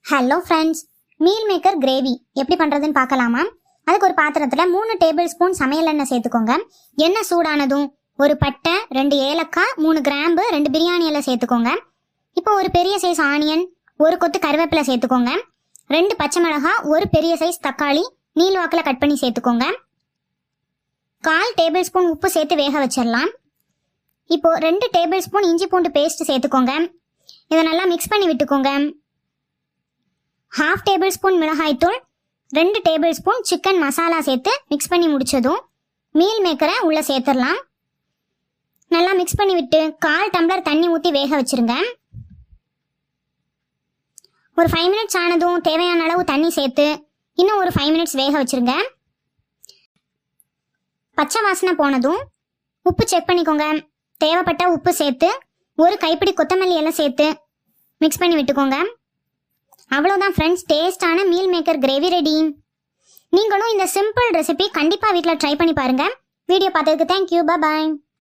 Hello friends, meal maker gravy எப்படி பண்ணுறதுன்னு பார்க்கலாமா? அதுக்கு ஒரு பாத்திரத்தில் 3 டேபிள் ஸ்பூன் சமையல் எண்ணெய் சேர்த்துக்கோங்க. எண்ணெய் சூடானதும் ஒரு பட்டை, 2 ஏலக்காய், 3 கிராம்பு, 2 பிரியாணி இலை சேர்த்துக்கோங்க. இப்போ ஒரு பெரிய சைஸ் ஆனியன், ஒரு கொத்து கருவேப்பிலை சேர்த்துக்கோங்க. 2 பச்சை மிளகாய், ஒரு பெரிய சைஸ் தக்காளி நீள் வாக்கில் கட் பண்ணி சேர்த்துக்கோங்க. 1/4 டேபிள் ஸ்பூன் உப்பு சேர்த்து வேக வச்சிடலாம். இப்போ 2 டேபிள் ஸ்பூன் இஞ்சி பூண்டு பேஸ்ட் சேர்த்துக்கோங்க. இதை நல்லா மிக்ஸ் பண்ணி விட்டுக்கோங்க. 1/2 டேபிள் ஸ்பூன் மிளகாய்த்தூள், 2 டேபிள் ஸ்பூன் சிக்கன் மசாலா சேர்த்து மிக்ஸ் பண்ணி முடிச்சதும் மீல் மேக்கரை உள்ளே சேர்த்துடலாம். நல்லா மிக்ஸ் பண்ணி விட்டு 1/4 டம்ளர் தண்ணி ஊற்றி வேக வச்சிருங்க. ஒரு 5 மினிட்ஸ் ஆனதும் தேவையான அளவு தண்ணி சேர்த்து இன்னும் ஒரு 5 மினிட்ஸ் வேக வச்சிருங்க. பச்சை வாசனை போனதும் உப்பு செக் பண்ணிக்கோங்க. தேவைப்பட்ட உப்பு சேர்த்து ஒரு கைப்பிடி கொத்தமல்லி எல்லாம் சேர்த்து மிக்ஸ் பண்ணி விட்டுக்கோங்க. அவ்வளோதான் ஃப்ரெண்ட்ஸ், டேஸ்டான மீல் மேக்கர் கிரேவி ரெடி. நீங்களும் இந்த சிம்பிள் ரெசிபி கண்டிப்பாக வீட்டில் ட்ரை பண்ணி பாருங்கள். வீடியோ பார்த்ததுக்கு தேங்க்யூ, பாய்.